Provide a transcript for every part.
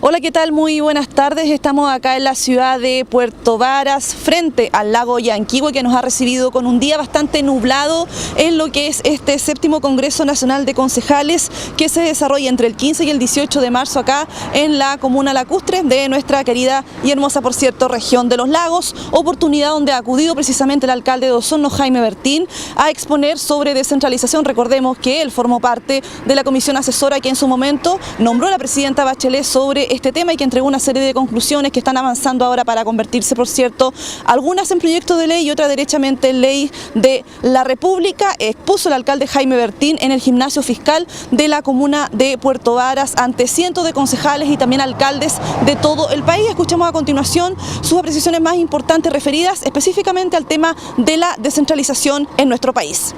Hola, ¿qué tal? Muy buenas tardes. Estamos acá en la ciudad de Puerto Varas, frente al lago Yanquihue, que nos ha recibido con un día bastante nublado en lo que es este 7º Congreso Nacional de Concejales, que se desarrolla entre el 15 y el 18 de marzo acá en la comuna lacustre de nuestra querida y hermosa, por cierto, región de los lagos. Oportunidad donde ha acudido precisamente el alcalde de Osorno, Jaime Bertín, a exponer sobre descentralización. Recordemos que él formó parte de la comisión asesora que en su momento nombró a la presidenta Bachelet sobre este tema y que entregó una serie de conclusiones que están avanzando ahora para convertirse, por cierto, algunas en proyecto de ley y otras derechamente en ley de la República. Expuso el alcalde Jaime Bertín en el gimnasio fiscal de la comuna de Puerto Varas ante cientos de concejales y también alcaldes de todo el país. Escuchamos a continuación sus apreciaciones más importantes referidas específicamente al tema de la descentralización en nuestro país.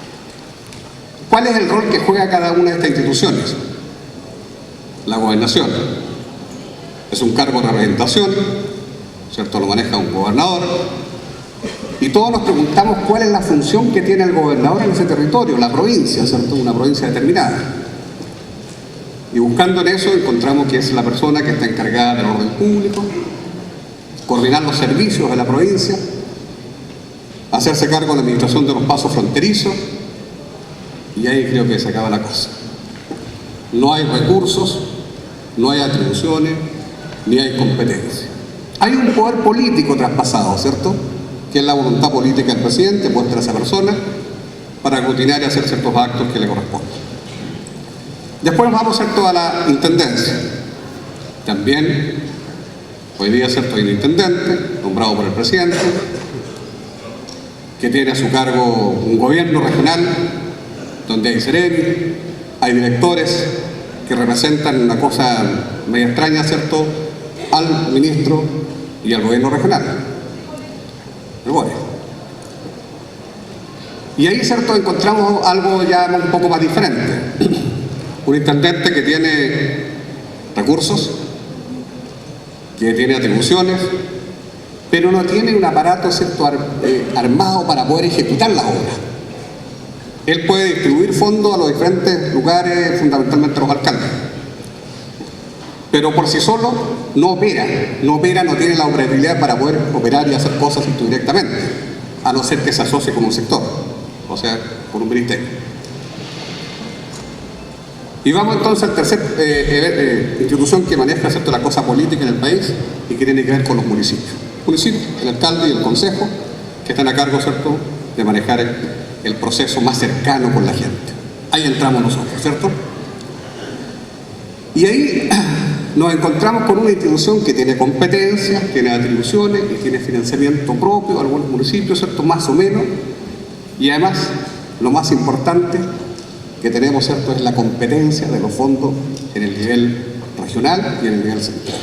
¿Cuál es el rol que juega cada una de estas instituciones? La gobernación. Es un cargo de representación, ¿cierto? Lo maneja un gobernador. Y todos nos preguntamos cuál es la función que tiene el gobernador en ese territorio, la provincia, ¿cierto? Una provincia determinada. Y buscando en eso encontramos que es la persona que está encargada del orden público, coordinar los servicios de la provincia, hacerse cargo de la administración de los pasos fronterizos, y ahí creo que se acaba la cosa. No hay recursos, no hay atribuciones, ni hay competencia. Hay un poder político traspasado, ¿cierto? Que es la voluntad política del presidente puesta a esa persona para aglutinar y hacer ciertos actos que le corresponden. Después vamos a hacer toda la intendencia. También, hoy día, ¿cierto? Hay un intendente nombrado por el presidente que tiene a su cargo un gobierno regional donde hay seremi, hay directores que representan una cosa media extraña, ¿cierto?, al ministro y al gobierno regional, el GORE. Y ahí, ¿cierto?, encontramos algo ya un poco más diferente. Un intendente que tiene recursos, que tiene atribuciones, pero no tiene un aparato, ¿cierto?, armado para poder ejecutar la obra. Él puede distribuir fondos a los diferentes lugares, fundamentalmente a los alcaldes. Pero por sí solo no opera, no tiene la operatividad para poder operar y hacer cosas directamente, a no ser que se asocie con un sector, o sea, con un ministerio. Y vamos entonces al tercer institución que maneja, ¿cierto?, la cosa política en el país y que tiene que ver con los municipios. Municipios, el alcalde y el consejo, que están a cargo, ¿cierto?, de manejar el proceso más cercano con la gente. Ahí entramos nosotros, ¿cierto? Y ahí nos encontramos con una institución que tiene competencias, tiene atribuciones y tiene financiamiento propio, algunos municipios, ¿cierto?, más o menos. Y además, lo más importante que tenemos, ¿cierto?, es la competencia de los fondos en el nivel regional y en el nivel central.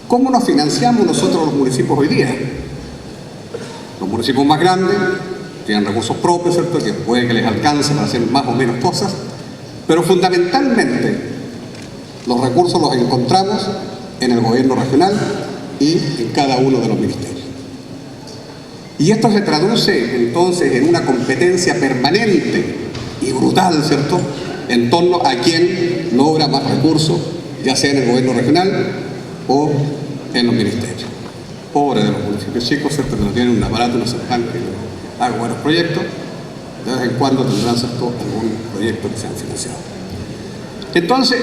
¿Cómo nos financiamos nosotros los municipios hoy día? Los municipios más grandes tienen recursos propios, ¿cierto?, que puede que les alcance para hacer más o menos cosas, pero fundamentalmente los recursos los encontramos en el gobierno regional y en cada uno de los ministerios. Y esto se traduce entonces en una competencia permanente y brutal, ¿cierto?, en torno a quien logra más recursos, ya sea en el gobierno regional o en los ministerios. Pobre de los municipios chicos, ¿cierto?, que no tienen un aparato, no se que hagan buenos proyectos, de vez en cuando tendrán, ¿cierto?, algún proyecto que sean financiados. Entonces,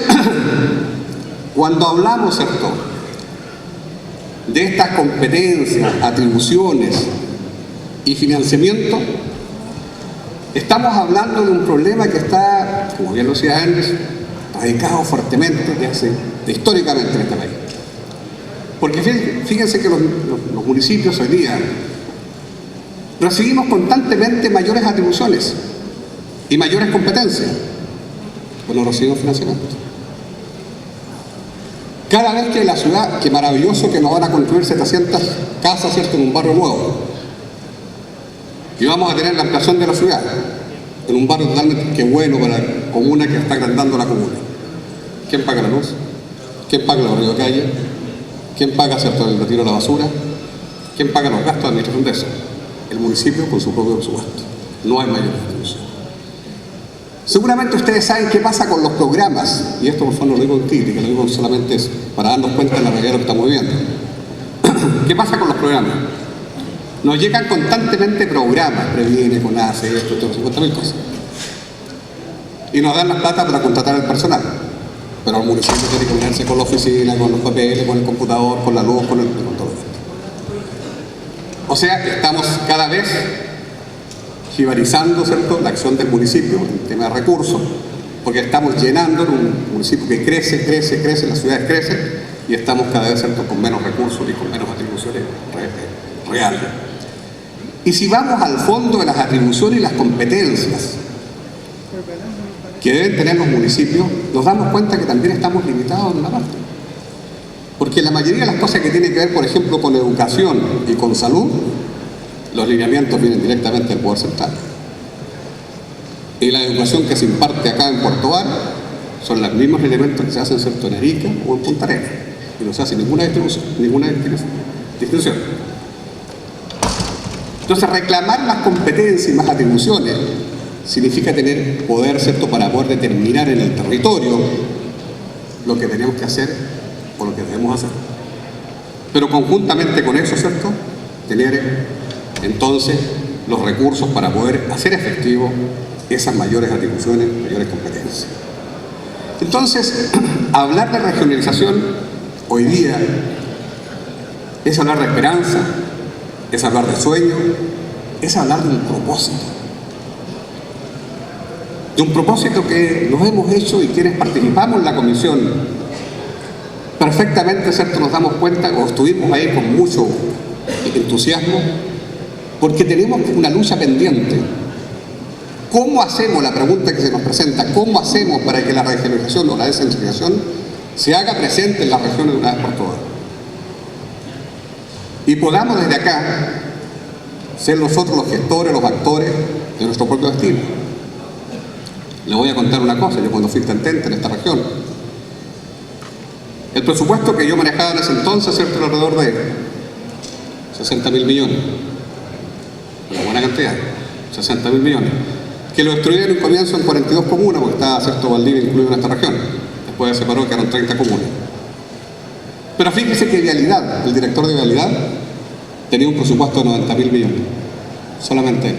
cuando hablamos, ¿cierto?, de estas competencias, atribuciones y financiamiento, estamos hablando de un problema que está, como bien lo decía Andrés, radicado fuertemente históricamente en este país. Porque fíjense que los municipios hoy día recibimos constantemente mayores atribuciones y mayores competencias, pero no recibimos financiamiento. Cada vez que la ciudad, qué maravilloso que nos van a construir 700 casas, ¿cierto?, en un barrio nuevo, y vamos a tener la ampliación de la ciudad en un barrio totalmente, qué bueno para la comuna que está agrandando la comuna. ¿Quién paga la luz? ¿Quién paga los ríos de calle? ¿Quién paga, ¿cierto?, el retiro de la basura? ¿Quién paga los gastos de administración de eso? El municipio con su propio presupuesto. No hay mayor distribución. Seguramente ustedes saben qué pasa con los programas, y esto por favor no lo digo en crítica, lo digo solamente para darnos cuenta de la realidad de lo que estamos viviendo. ¿Qué pasa con los programas? Nos llegan constantemente programas, Previene, CONACE, esto, 50.000 cosas. Y nos dan la plata para contratar al personal. Pero el municipio tiene que unirse con la oficina, con los papeles, con el computador, con la luz, con todo esto. O sea, estamos cada vez jibarizando, ¿cierto?, la acción del municipio en tema de recursos, porque estamos llenando en un municipio que crece, las ciudades crecen, y estamos cada vez, ¿cierto?, con menos recursos y con menos atribuciones reales. Y si vamos al fondo de las atribuciones y las competencias que deben tener los municipios, nos damos cuenta que también estamos limitados en una parte. Porque la mayoría de las cosas que tienen que ver, por ejemplo, con educación y con salud, los lineamientos vienen directamente del Poder Central. Y la educación que se imparte acá en Puerto Varas son los mismos lineamientos que se hacen, ¿cierto?, en Arica o en Punta Arenas. Y no se hace ninguna distinción. Entonces, reclamar más competencias y más atribuciones significa tener poder, ¿cierto?, para poder determinar en el territorio lo que tenemos que hacer o lo que debemos hacer. Pero conjuntamente con eso, ¿cierto?, tener entonces los recursos para poder hacer efectivo esas mayores atribuciones, mayores competencias. Entonces, hablar de regionalización hoy día es hablar de esperanza, es hablar de sueño, es hablar de un propósito. De un propósito que nos hemos hecho y quienes participamos en la comisión perfectamente, ¿cierto?, nos damos cuenta, o estuvimos ahí con mucho entusiasmo, porque tenemos una lucha pendiente. ¿Cómo hacemos, la pregunta que se nos presenta, cómo hacemos para que la regionalización o la descentralización se haga presente en las regiones de una vez por todas? Y podamos desde acá ser nosotros los gestores, los actores de nuestro propio destino. Les voy a contar una cosa. Yo cuando fui intendente en esta región, el presupuesto que yo manejaba en ese entonces, ¿cierto?, alrededor de 60.000 millones. Una buena cantidad, 60.000 millones. Que lo distribuían en un comienzo en 42 comunas, porque estaba, ¿cierto?, Valdivia incluido en esta región. Después se separó, que eran 30 comunas. Pero fíjese que Vialidad, el director de Vialidad, tenía un presupuesto de 90.000 millones. Solamente él.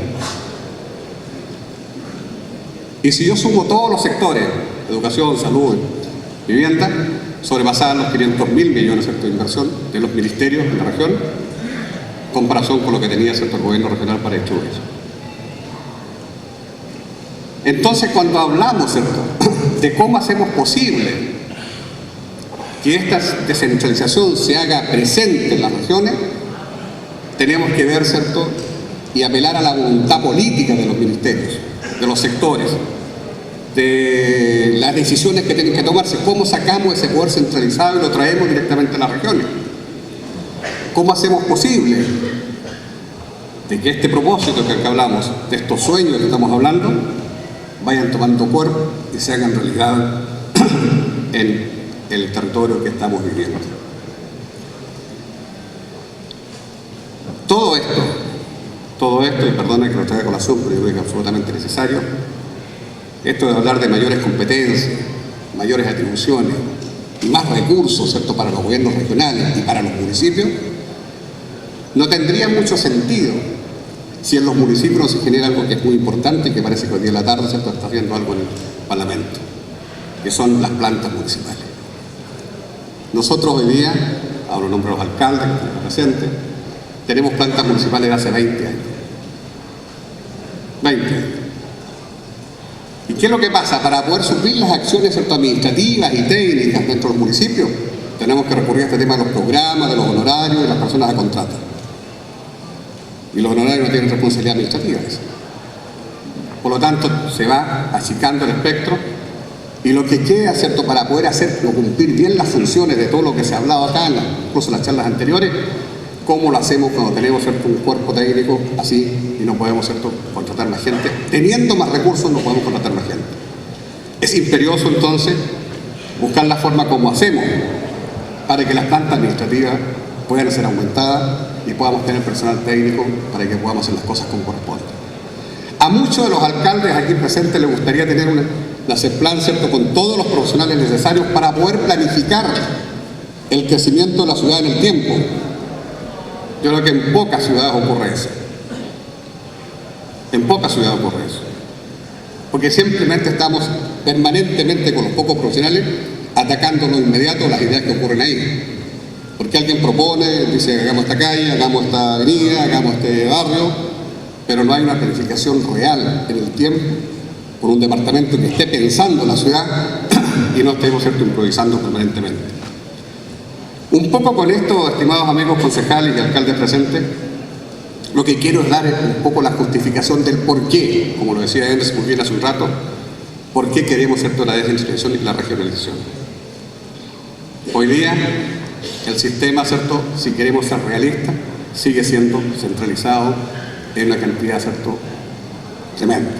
Y si yo sumo todos los sectores, educación, salud, vivienda, sobrepasaban los 500.000 millones, ¿cierto?, de inversión de los ministerios en la región, en comparación con lo que tenía, ¿cierto?, el gobierno regional para distribuir eso. Entonces, cuando hablamos, ¿cierto?, de cómo hacemos posible que esta descentralización se haga presente en las regiones, tenemos que ver, ¿cierto?, y apelar a la voluntad política de los ministerios, de los sectores, de las decisiones que tienen que tomarse. ¿Cómo sacamos ese poder centralizado y lo traemos directamente a las regiones? ¿Cómo hacemos posible de que este propósito que acá hablamos, de estos sueños que estamos hablando, vayan tomando cuerpo y se hagan realidad en el territorio que estamos viviendo? Todo esto, y perdona que lo traiga a colación, pero yo creo que es absolutamente necesario, esto de hablar de mayores competencias, mayores atribuciones y más recursos, ¿cierto?, para los gobiernos regionales y para los municipios, no tendría mucho sentido si en los municipios no se genera algo que es muy importante y que parece que hoy día en la tarde, ¿cierto?, está haciendo algo en el Parlamento, que son las plantas municipales. Nosotros hoy día, hablo en nombre de los alcaldes que están presentes, tenemos plantas municipales de hace 20 años. 20 años. ¿Y qué es lo que pasa? Para poder suplir las acciones, ¿cierto?, administrativas y técnicas dentro de los municipios, tenemos que recurrir a este tema de los programas, de los honorarios y de las personas a contratar. Y los honorarios no tienen responsabilidad administrativa. Por lo tanto, se va achicando el espectro y lo que queda, ¿cierto?, para poder hacer o cumplir bien las funciones de todo lo que se ha hablado acá, incluso en las charlas anteriores, ¿cómo lo hacemos cuando tenemos, ¿cierto?, un cuerpo técnico así y no podemos, ¿cierto?, contratar más gente? Teniendo más recursos no podemos contratar más gente. Es imperioso entonces buscar la forma como hacemos para que las plantas administrativas puedan ser aumentadas y podamos tener personal técnico para que podamos hacer las cosas como corresponde. A muchos de los alcaldes aquí presentes les gustaría tener una CEPLAN, ¿cierto?, con todos los profesionales necesarios para poder planificar el crecimiento de la ciudad en el tiempo. Yo creo que en pocas ciudades ocurre eso. En pocas ciudades ocurre eso. Porque simplemente estamos permanentemente con los pocos profesionales atacando lo inmediato las ideas que ocurren ahí. Porque alguien propone, dice hagamos esta calle, hagamos esta avenida, hagamos este barrio, pero no hay una planificación real en el tiempo por un departamento que esté pensando la ciudad y no estemos, ¿cierto?, improvisando permanentemente. Un poco con esto, estimados amigos concejales y alcaldes presentes, lo que quiero es dar un poco la justificación del por qué, como lo decía Enrique muy bien hace un rato, por qué queremos, ¿cierto?, la descentralización y la regionalización. Hoy día, el sistema, ¿cierto?, si queremos ser realistas, sigue siendo centralizado en una cantidad, ¿cierto?, tremenda.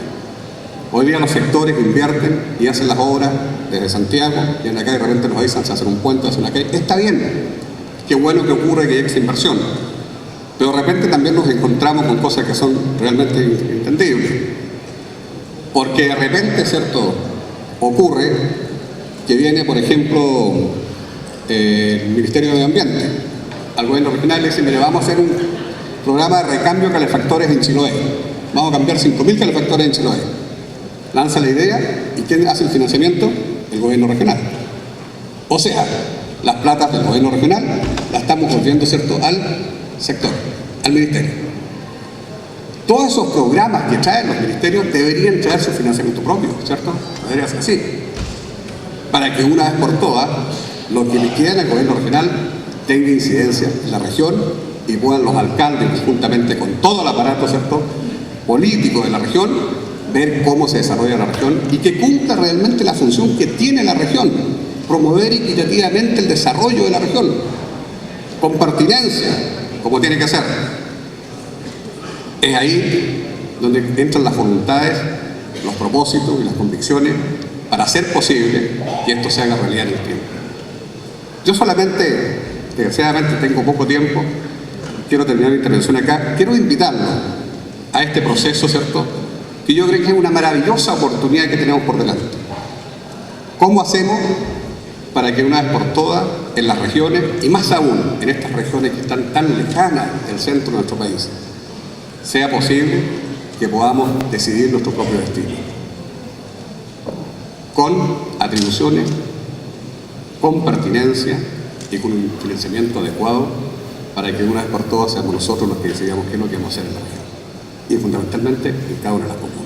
Hoy día los sectores invierten y hacen las obras desde Santiago, y en acá de repente nos avisan, se hacen un puente, hacen una calle. Está bien, qué bueno que ocurre que haya esa inversión, pero de repente también nos encontramos con cosas que son realmente entendibles. Porque de repente, ¿cierto?, ocurre que viene, por ejemplo, el Ministerio de Medio Ambiente al gobierno regional y le dice, mire, vamos a hacer un programa de recambio de calefactores en Chiloé. Vamos a cambiar 5.000 calefactores en Chiloé. Lanza la idea y ¿quién hace el financiamiento? El gobierno regional. O sea, las platas del gobierno regional las estamos volviendo, ¿cierto?, al sector, al ministerio. Todos esos programas que traen los ministerios deberían traer su financiamiento propio, ¿cierto? Debería ser así. Para que una vez por todas, lo que le queda al gobierno regional tenga incidencia en la región y puedan los alcaldes, juntamente con todo el aparato, ¿cierto?, político de la región, ver cómo se desarrolla la región y que cumpla realmente la función que tiene la región, promover equitativamente el desarrollo de la región, con pertinencia, como tiene que ser. Es ahí donde entran las voluntades, los propósitos y las convicciones para hacer posible que esto se haga realidad en el tiempo. Yo solamente, desgraciadamente tengo poco tiempo, quiero terminar mi intervención acá, quiero invitarlos a este proceso, ¿cierto?, que yo creo que es una maravillosa oportunidad que tenemos por delante. ¿Cómo hacemos para que una vez por todas en las regiones, y más aún en estas regiones que están tan lejanas del centro de nuestro país, sea posible que podamos decidir nuestro propio destino? Con atribuciones, con pertinencia y con un financiamiento adecuado para que una vez por todas seamos nosotros los que decidamos qué es lo que vamos a hacer en la región. Y fundamentalmente en cada una de las comunas.